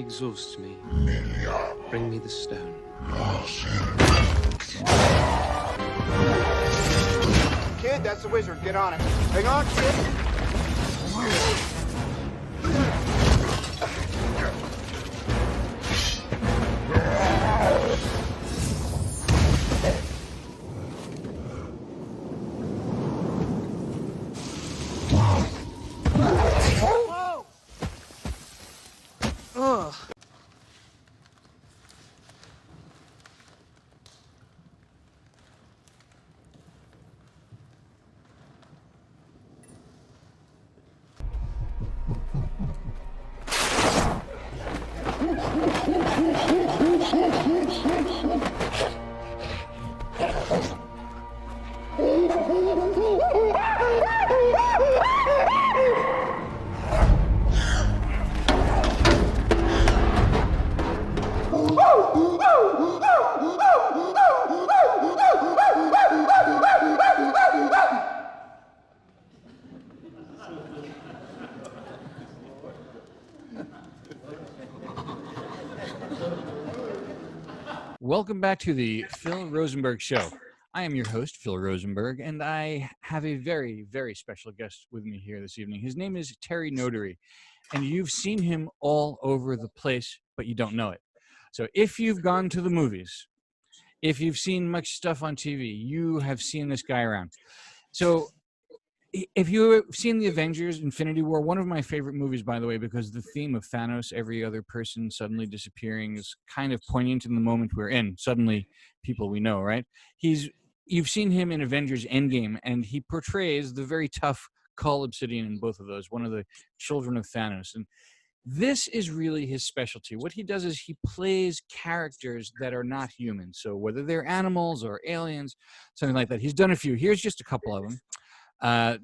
exhausts me. Bring me the stone. Kid, that's the wizard. Get on it. Hang on, kid. Welcome back to the Phil Rosenberg Show. I am your host, Phil Rosenberg, and I have a very, very special guest with me here this evening. His name is Terry Notary, and you've seen him all over the place, but you don't know it. So if you've gone to the movies, if you've seen much stuff on TV, you have seen this guy around. So if you've seen the Avengers, Infinity War, one of my favorite movies, by the way, because the theme of Thanos, every other person suddenly disappearing, is kind of poignant in the moment we're in. Suddenly, people we know, right? You've seen him in Avengers Endgame, and he portrays the very tough Cull Obsidian in both of those, one of the children of Thanos. And this is really his specialty. What he does is he plays characters that are not human. So whether they're animals or aliens, something like that. He's done a few. Here's just a couple of them.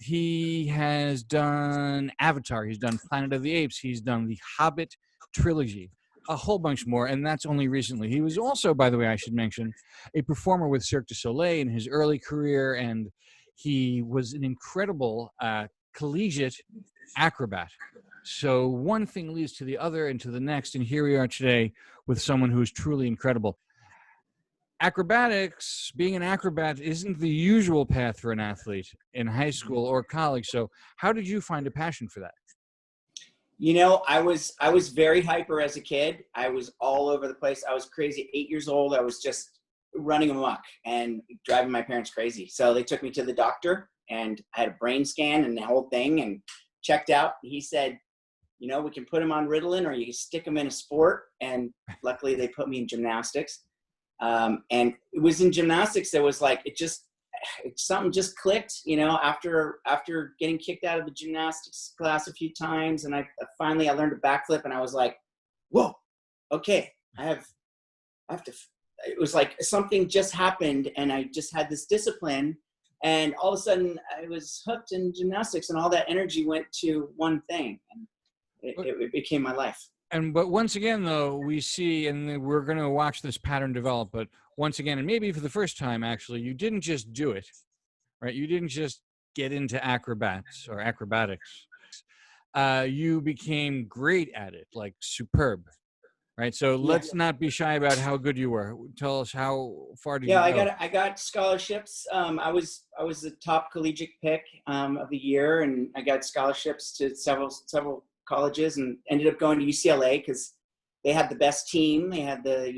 He has done Avatar, he's done Planet of the Apes, he's done the Hobbit trilogy, a whole bunch more, and that's only recently. He was also, by the way, I should mention, a performer with Cirque du Soleil in his early career, and he was an incredible collegiate acrobat. So one thing leads to the other and to the next, and here we are today with someone who is truly incredible. Acrobatics, being an acrobat, isn't the usual path for an athlete in high school or college. So how did you find a passion for that? You know, I was very hyper as a kid. I was all over the place. I was crazy. 8 years old, I was just running amok and driving my parents crazy. So they took me to the doctor, and I had a brain scan and the whole thing, and checked out. He said, you know, we can put him on Ritalin, or you can stick him in a sport. And luckily they put me in gymnastics. And it was in gymnastics that was like, something just clicked, you know, after getting kicked out of the gymnastics class a few times. And I finally learned a backflip, and I was like, whoa, okay, I have to, it was like something just happened, and I just had this discipline, and all of a sudden I was hooked in gymnastics, and all that energy went to one thing, and it became my life. But once again, though, we see, and we're going to watch this pattern develop, but once again, and maybe for the first time, actually, you didn't just do it, right? You didn't just get into acrobats or acrobatics. You became great at it, like superb, right? So let's not be shy about how good you were. Tell us, how far did you go? Yeah, I got scholarships. I was the top collegiate pick of the year, and I got scholarships to several colleges, and ended up going to UCLA because they had the best team. They had the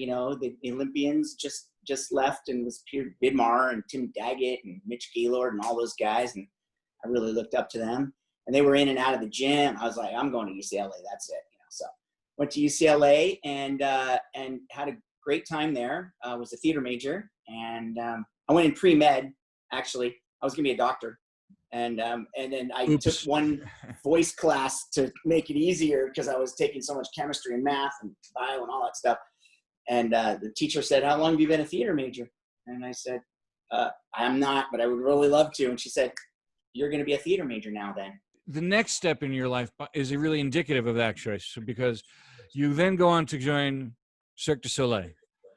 Olympians just left, and it was Peter Bidmar and Tim Daggett and Mitch Gaylord and all those guys, and I really looked up to them. And they were in and out of the gym. I was like, I'm going to UCLA. That's it. You know, so went to UCLA and had a great time there. Was a theater major, and I went in pre-med. Actually, I was gonna be a doctor. And then I took one voice class to make it easier because I was taking so much chemistry and math and bio and all that stuff. And the teacher said, how long have you been a theater major? And I said, I'm not, but I would really love to. And she said, you're going to be a theater major now then. The next step in your life is really indicative of that choice, because you then go on to join Cirque du Soleil.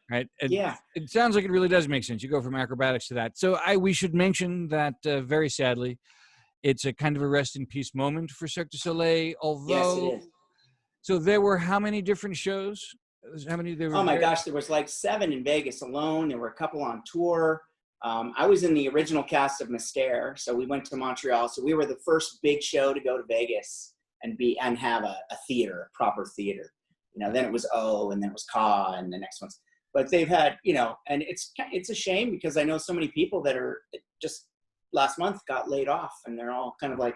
Right. It sounds like it really does make sense. You go from acrobatics to that. So we should mention that very sadly, it's a kind of a rest in peace moment for Cirque du Soleil. Although, yes, it is. So there were how many different shows? How many there were? Oh my gosh, there was like 7 in Vegas alone. There were a couple on tour. I was in the original cast of Mystère, so we went to Montreal. So we were the first big show to go to Vegas and have a theater, a proper theater. You know, then it was O, and then it was Ka, and the next ones. But they've had, you know, and it's a shame because I know so many people that are just last month got laid off, and they're all kind of like,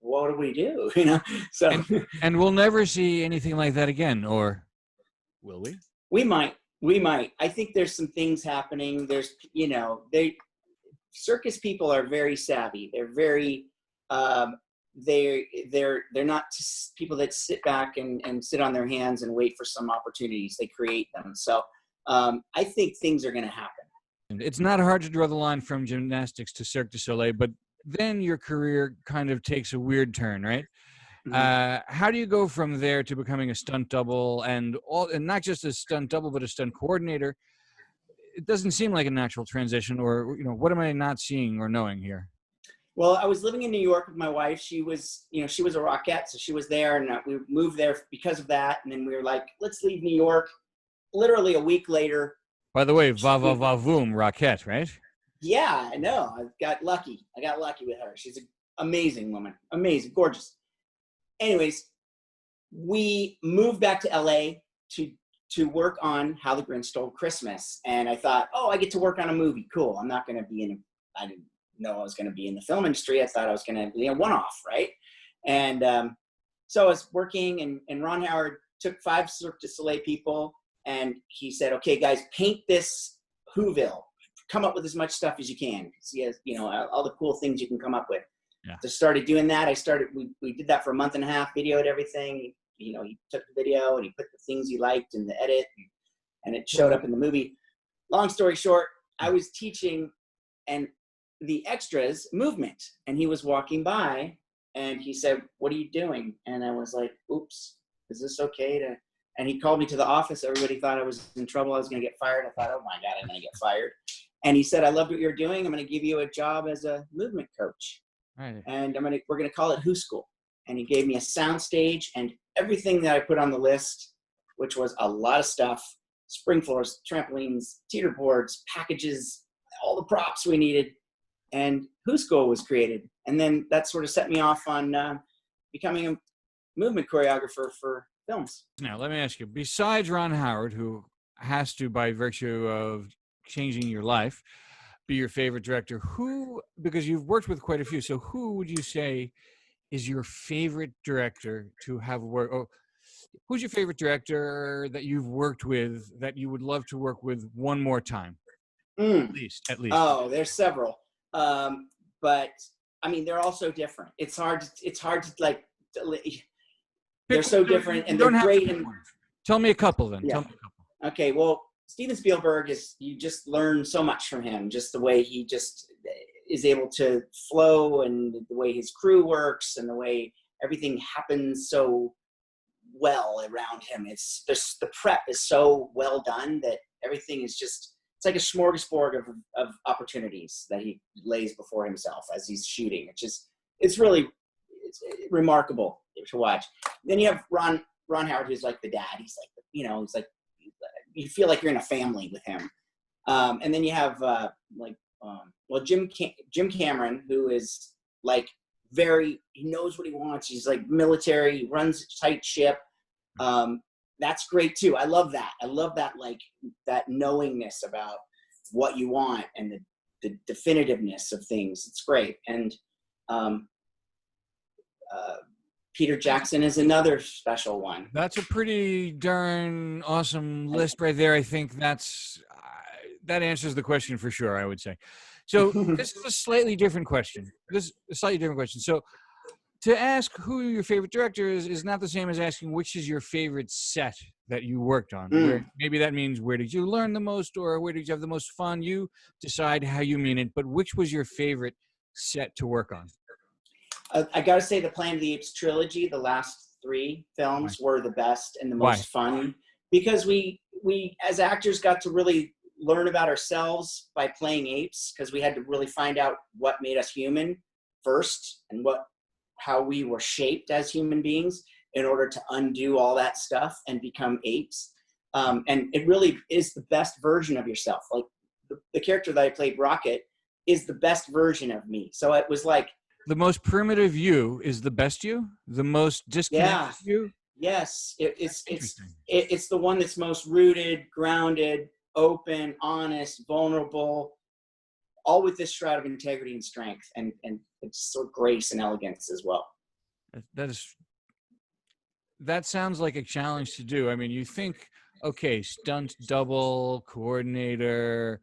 what do we do? You know, so and we'll never see anything like that again, or will we? We might. I think there's some things happening. There's, you know, circus people are very savvy. They're very, they're not just people that sit back and sit on their hands and wait for some opportunities. They create them. So I think things are going to happen. It's not hard to draw the line from gymnastics to Cirque du Soleil, but then your career kind of takes a weird turn, right? Mm-hmm. How do you go from there to becoming a stunt double and not just a stunt double, but a stunt coordinator? It doesn't seem like a natural transition, or, you know, what am I not seeing or knowing here? Well, I was living in New York with my wife. She was a Rockette, so she was there, and we moved there because of that. And then we were like, let's leave New York. Literally a week later. By the way, va-va-va-voom, Rockette, right? Yeah, I know. I got lucky with her. She's an amazing woman. Amazing, gorgeous. Anyways, we moved back to LA to work on How the Grinch Stole Christmas. And I thought, oh, I get to work on a movie. Cool. I'm not going to be I didn't know I was going to be in the film industry. I thought I was going to be a one-off, right? And so I was working, and Ron Howard took 5 Cirque du Soleil people, and he said, okay, guys, paint this Whoville. Come up with as much stuff as you can. See, you know, all the cool things you can come up with. Yeah. So started doing that. We did that for a month and a half, videoed everything. You know, he took the video and he put the things he liked in the edit, and it showed up in the movie. Long story short, I was teaching and the extras movement, and he was walking by and he said, what are you doing? And I was like, oops, is this okay to, and he called me to the office. Everybody thought I was in trouble. I was going to get fired. I thought, oh my God, I'm going to get fired. And he said, I loved what you're doing. I'm going to give you a job as a movement coach. Right. And we're going to call it Who School. And he gave me a sound stage and everything that I put on the list, which was a lot of stuff: spring floors, trampolines, teeter boards, packages, all the props we needed. And Who School was created. And then that sort of set me off on becoming a movement choreographer for films. Now, let me ask you, besides Ron Howard, who has to, by virtue of changing your life, be your favorite director, because you've worked with quite a few, so who would you say is your favorite director to have worked? Oh, who's your favorite director that you've worked with that you would love to work with one more time? At least. Oh, there's several. But I mean, they're all so different. It's hard to like, they're so different, and they're great. Tell me a couple then. Yeah. Okay. Well, Steven Spielberg you just learn so much from him, just the way he just is able to flow, and the way his crew works, and the way everything happens so well around him. It's just, the prep is so well done that everything is just, it's like a smorgasbord of opportunities that he lays before himself as he's shooting. It's really remarkable to watch. Then you have Ron Howard, who's like the dad. He's like, you know, he's like, you feel like you're in a family with him. And then you have Jim Cameron, who is like he knows what he wants. He's like military, he runs a tight ship. That's great too. I love that. Like that knowingness about what you want and the definitiveness of things. It's great. And Peter Jackson is another special one. That's a pretty darn awesome list right there. I think that answers the question for sure, I would say. So this is a slightly different question. So to ask who your favorite director is not the same as asking which is your favorite set that you worked on. Where maybe that means where did you learn the most, or where did you have the most fun? You decide how you mean it, but which was your favorite set to work on? I got to say the Planet of the Apes trilogy, the last 3 films were the best and the most fun, because we as actors got to really learn about ourselves by playing apes, because we had to really find out what made us human first and how we were shaped as human beings. in order to undo all that stuff and become apes. And it really is the best version of yourself. Like the character that I played, Rocket, is the best version of me. So it was like, the most primitive you is the best you, the most disconnected you. Yes, it's the one that's most rooted, grounded, open, honest, vulnerable, all with this shroud of integrity and strength, and it's sort of grace and elegance as well. That sounds like a challenge to do. I mean, you think, okay, stunt double, coordinator,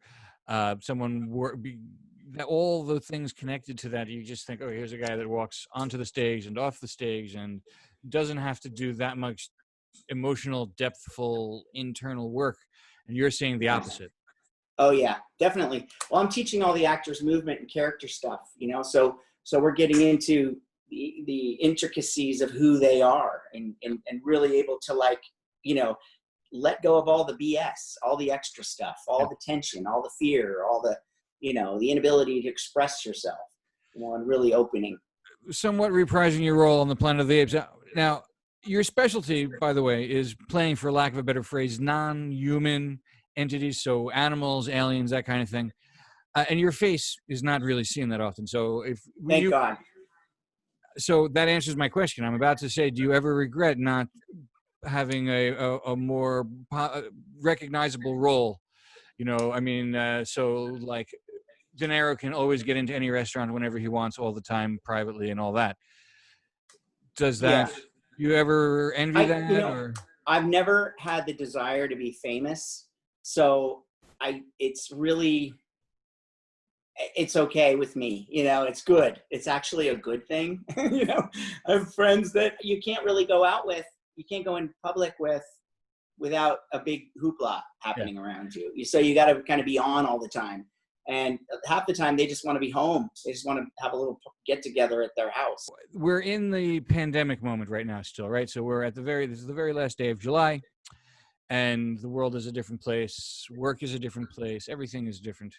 all the things connected to that. You just think, oh, here's a guy that walks onto the stage and off the stage and doesn't have to do that much emotional, depthful, internal work. And you're saying the opposite. Oh yeah, definitely. Well, I'm teaching all the actors movement and character stuff, so we're getting into the intricacies of who they are and really able to, like, let go of all the BS, all the extra stuff, all the tension, all the fear, all the, the inability to express yourself, and really opening. Somewhat reprising your role on the Planet of the Apes. Now, your specialty, by the way, is playing, for lack of a better phrase, non-human entities, so animals, aliens, that kind of thing. And your face is not really seen that often. So Thank God. So that answers my question. I'm about to say, do you ever regret not having a more recognizable role? So like De Niro can always get into any restaurant whenever he wants, all the time, privately and all that. Does that, you ever envy that? Or I've never had the desire to be famous. So it's okay with me. It's good. It's actually a good thing. I have friends that you can't really go out with. You can't go in public without a big hoopla happening around you. So you got to kind of be on all the time. And half the time they just want to be home. They just want to have a little get together at their house. We're in the pandemic moment right now still, right? So we're at this is the very last day of July, and the world is a different place. Work is a different place. Everything is different.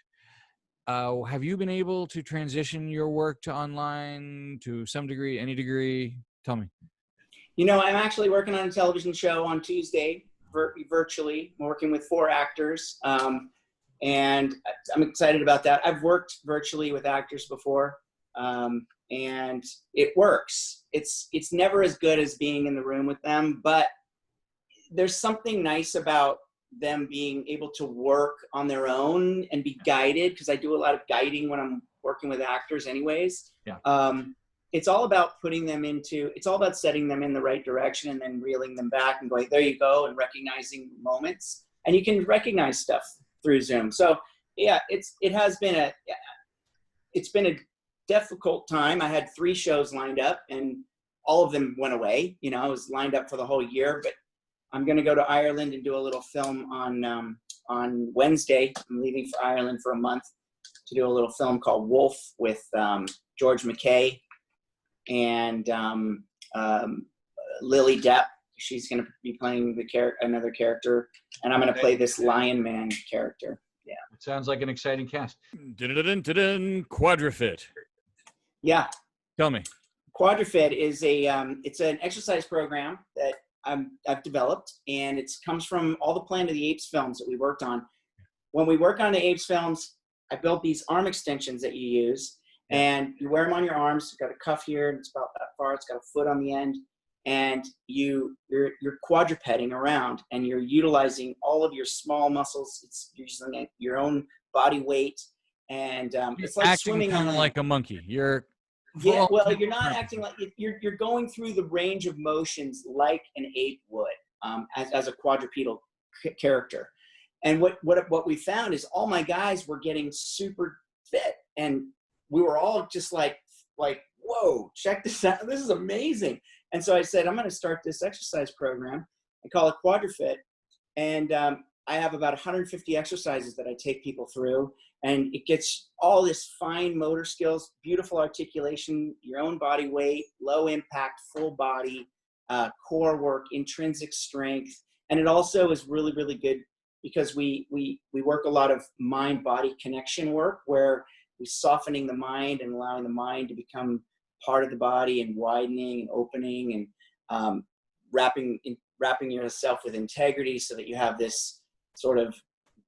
Have you been able to transition your work to online to some degree, any degree? Tell me. I'm actually working on a television show on Tuesday, virtually. I'm working with 4 actors. And I'm excited about that. I've worked virtually with actors before, and it works. It's never as good as being in the room with them, but there's something nice about them being able to work on their own and be guided, because I do a lot of guiding when I'm working with actors anyways. Yeah. It's all about it's all about setting them in the right direction and then reeling them back and going, there you go, and recognizing moments. And you can recognize stuff through Zoom. So yeah, it's been a difficult time. I had 3 shows lined up and all of them went away. I was lined up for the whole year, but I'm going to go to Ireland and do a little film on Wednesday. I'm leaving for Ireland for a month to do a little film called Wolf with George McKay and Lily Depp. She's going to be playing another character, and I'm going to play this Lion Man character. Yeah. It sounds like an exciting cast. Quadrafit. Yeah. Tell me. Quadrafit is it's an exercise program that I've developed, and it comes from all the Planet of the Apes films that we worked on. When we work on the Apes films, I built these arm extensions that you use, and you wear them on your arms. You've got a cuff here, and it's about that far. It's got a foot on the end. And you're quadrupeding around, and you're utilizing all of your small muscles. It's using your own body weight, and it's like swimming kind of like a monkey. You're not acting like you're going through the range of motions like an ape would, as a quadrupedal character. And what we found is all my guys were getting super fit, and we were all just like, whoa, check this out. This is amazing. And so I said, I'm going to start this exercise program. I call it Quadrafit. And I have about 150 exercises that I take people through. And it gets all this fine motor skills, beautiful articulation, your own body weight, low impact, full body, core work, intrinsic strength. And it also is really, really good because we work a lot of mind-body connection work where we're softening the mind and allowing the mind to become part of the body and widening and opening. And wrapping yourself with integrity so that you have this sort of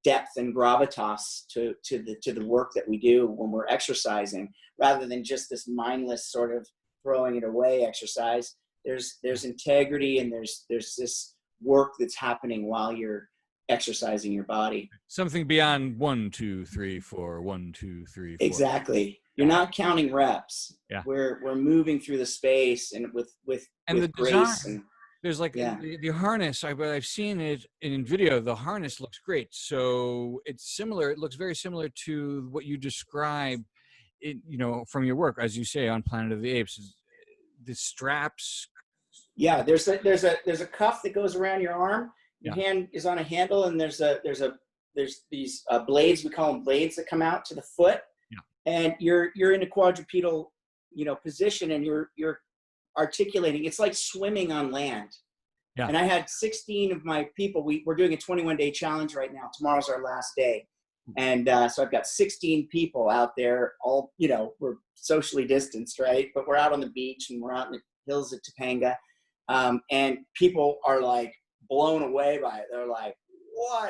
depth and gravitas to the work that we do when we're exercising, rather than just this mindless sort of throwing it away exercise. There's integrity, and there's this work that's happening while you're exercising your body. Something beyond 1, 2, 3, 4, 1, 2, 3, 4. Exactly. You're not counting reps. Yeah. We're moving through the space and with the grace. Design, there's like the harness. I've seen it in video. The harness looks great. So it's similar. It looks very similar to what you describe, from your work, as you say, on Planet of the Apes. The straps. Yeah, there's a cuff that goes around your arm. Your hand is on a handle, and there's these blades. We call them blades that come out to the foot. Yeah. And you're in a quadrupedal, position, and you're articulating. It's like swimming on land. Yeah. And I had 16 of my people. We're doing a 21-day challenge right now. Tomorrow's our last day. And so I've got 16 people out there, all, we're socially distanced, right? But we're out on the beach, and we're out in the hills of Topanga. And people are like blown away by it. They're like, wow,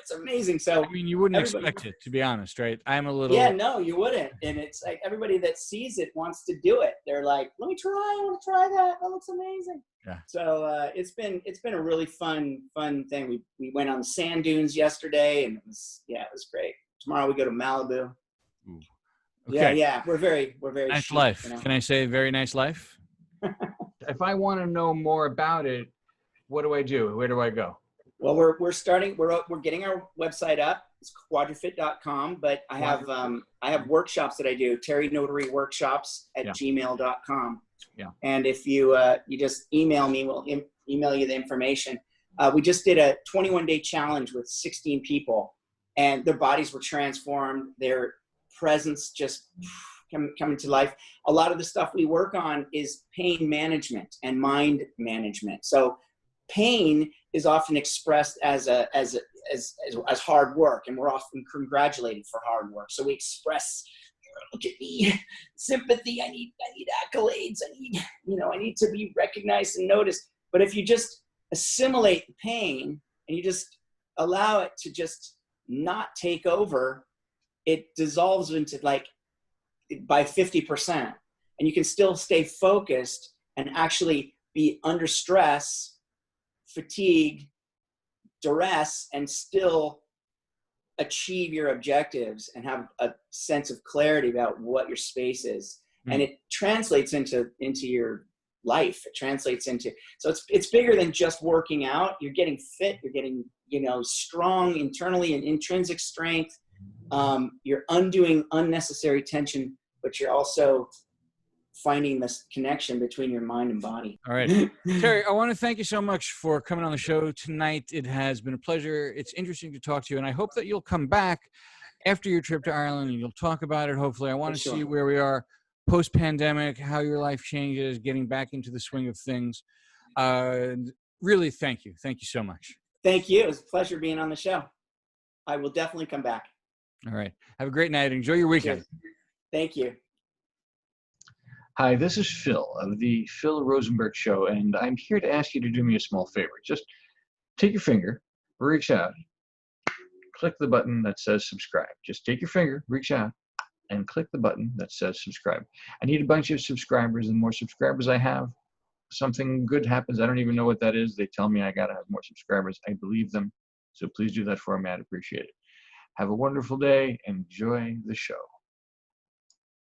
it's amazing. So you wouldn't expect it, to be honest, right? I'm a little... Yeah, no, you wouldn't. And it's like everybody that sees it wants to do it. They're like, let me try. I want to try that. That looks amazing. Yeah. So it's been a really fun thing. We went on the sand dunes yesterday, and it was great. Tomorrow we go to Malibu. Ooh. Okay. Yeah. We're very nice chic, life. Can I say very nice life? If I want to know more about it, what do I do? Where do I go? Well, we're getting our website up. It's quadrafit.com, but I have workshops that I do, Terry Notary workshops at gmail.com. Yeah. And if you just email me, we'll email you the information. We just did a 21-day challenge with 16 people, and their bodies were transformed. Their presence just coming to life. A lot of the stuff we work on is pain management and mind management. So pain is often expressed as hard work, and we're often congratulated for hard work. So we express, look at me, sympathy. I need accolades. I need to be recognized and noticed. But if you just assimilate the pain and you just allow it to just not take over, it dissolves into by 50%, and you can still stay focused and actually be under stress, fatigue, duress, and still achieve your objectives and have a sense of clarity about what your space is. Mm. And it translates into your life. It translates into, so it's bigger than just working out. You're getting fit, you're getting, strong internally and intrinsic strength. You're undoing unnecessary tension, but you're also finding this connection between your mind and body. All right. Terry, I want to thank you so much for coming on the show tonight. It has been a pleasure. It's interesting to talk to you, and I hope that you'll come back after your trip to Ireland and you'll talk about it. Hopefully, I want to see where we are post-pandemic, how your life changes, getting back into the swing of things. Really, thank you. Thank you so much. Thank you. It was a pleasure being on the show. I will definitely come back. All right. Have a great night. Enjoy your weekend. Thank you. Hi, this is Phil of the Phil Rosenberg Show, and I'm here to ask you to do me a small favor. Just take your finger, reach out, click the button that says subscribe. Just take your finger, reach out, and click the button that says subscribe. I need a bunch of subscribers. The more subscribers I have, something good happens. I don't even know what that is. They tell me I got to have more subscribers. I believe them. So please do that for me. I'd appreciate it. Have a wonderful day. Enjoy the show.